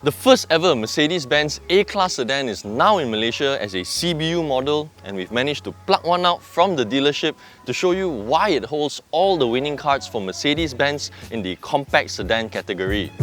The first ever Mercedes-Benz A-Class sedan is now in Malaysia as a CBU model, and we've managed to pluck one out from the dealership to show you why it holds all the winning cards for Mercedes-Benz in the compact sedan category.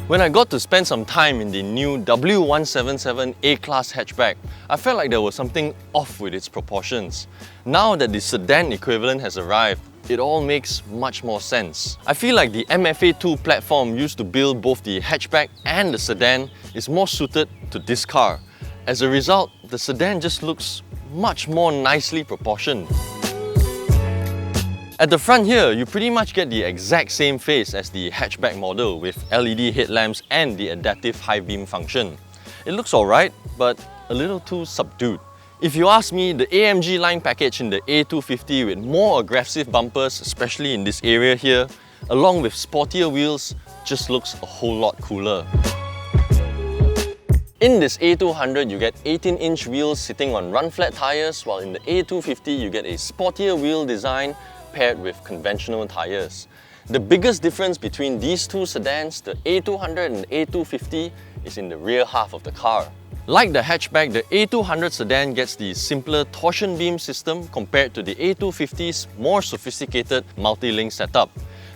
When I got to spend some time in the new W177 A-Class hatchback, I felt like there was something off with its proportions. Now that the sedan equivalent has arrived, it all makes much more sense. I feel like the MFA2 platform used to build both the hatchback and the sedan is more suited to this car. As a result, the sedan just looks much more nicely proportioned. At the front here, you pretty much get the exact same face as the hatchback model with LED headlamps and the adaptive high beam function. It looks alright, but a little too subdued. If you ask me, the AMG line package in the A250 with more aggressive bumpers, especially in this area here, along with sportier wheels, just looks a whole lot cooler. In this A200, you get 18-inch wheels sitting on run-flat tyres, while in the A250 you get a sportier wheel design paired with conventional tyres. The biggest difference between these two sedans, the A200 and A250, is in the rear half of the car. Like the hatchback, the A200 sedan gets the simpler torsion beam system compared to the A250's more sophisticated multi-link setup.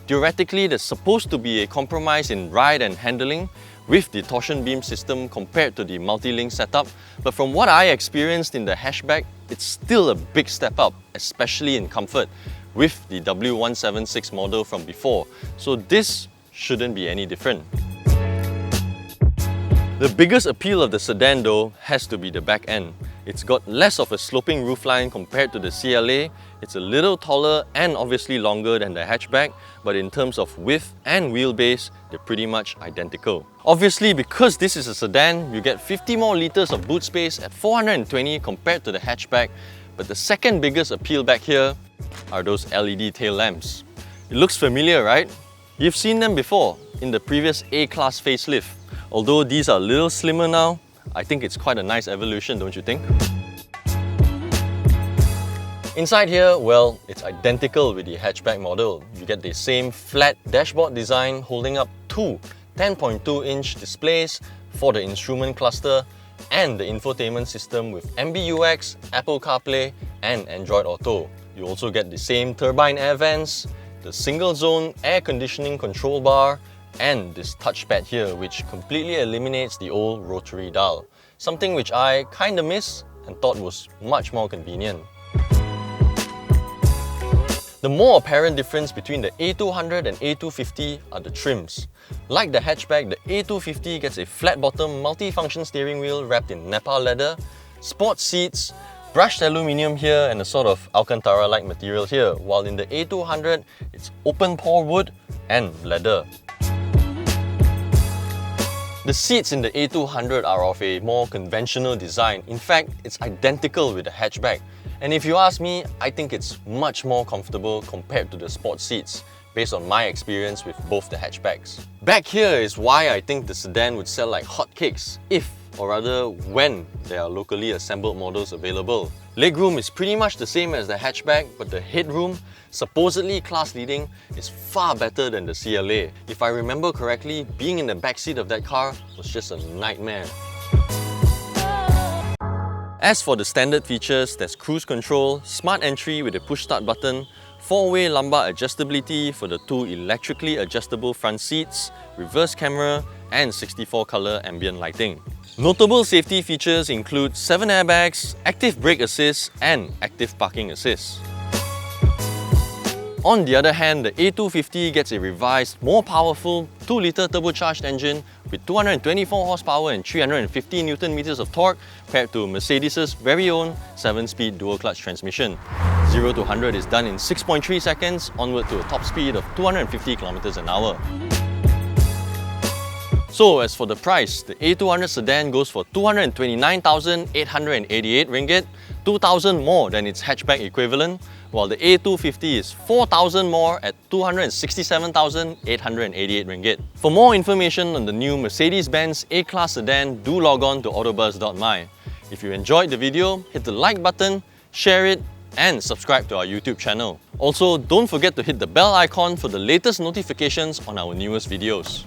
Theoretically, there's supposed to be a compromise in ride and handling with the torsion beam system compared to the multi-link setup, but from what I experienced in the hatchback, it's still a big step up, especially in comfort, with the W176 model from before, so this shouldn't be any different. The biggest appeal of the sedan though has to be the back end. It's got less of a sloping roofline compared to the CLA, it's a little taller and obviously longer than the hatchback, but in terms of width and wheelbase, they're pretty much identical. Obviously, because this is a sedan, you get 50 more litres of boot space at 420 compared to the hatchback, but the second biggest appeal back here are those LED tail lamps. It looks familiar, right? You've seen them before in the previous A-Class facelift. Although these are a little slimmer now, I think it's quite a nice evolution, don't you think? Inside here, well, it's identical with the hatchback model. You get the same flat dashboard design holding up two 10.2-inch displays for the instrument cluster and the infotainment system with MBUX, Apple CarPlay and Android Auto. You also get the same turbine air vents, the single-zone air conditioning control bar, and this touchpad here, which completely eliminates the old rotary dial, something which I kinda miss and thought was much more convenient. The more apparent difference between the A200 and A250 are the trims. Like the hatchback, the A250 gets a flat-bottom multi-function steering wheel wrapped in Nepal leather, sports seats, brushed aluminium here and a sort of Alcantara-like material here, while in the A200, it's open-pore wood and leather. The seats in the A200 are of a more conventional design. In fact, it's identical with the hatchback. And if you ask me, I think it's much more comfortable compared to the sports seats, based on my experience with both the hatchbacks. Back here is why I think the sedan would sell like hotcakes, if, or rather when, there are locally assembled models available. Legroom is pretty much the same as the hatchback, but the headroom, supposedly class-leading, is far better than the CLA. If I remember correctly, being in the backseat of that car was just a nightmare. As for the standard features, there's cruise control, smart entry with a push-start button, 4-way lumbar adjustability for the two electrically adjustable front seats, reverse camera, and 64-color ambient lighting. Notable safety features include 7 airbags, active brake assist, and active parking assist. On the other hand, the A250 gets a revised, more powerful 2-litre turbocharged engine with 224 horsepower and 350 Nm of torque paired to Mercedes' very own 7-speed dual-clutch transmission. 0 to 100 is done in 6.3 seconds, onward to a top speed of 250 km an hour. So as for the price, the A200 sedan goes for 229,888 ringgit, 2,000 more than its hatchback equivalent, while the A250 is 4,000 more at 267,888 ringgit. For more information on the new Mercedes-Benz A-Class sedan, do log on to AutoBuzz.my. If you enjoyed the video, hit the like button, share it, and subscribe to our YouTube channel. Also, don't forget to hit the bell icon for the latest notifications on our newest videos.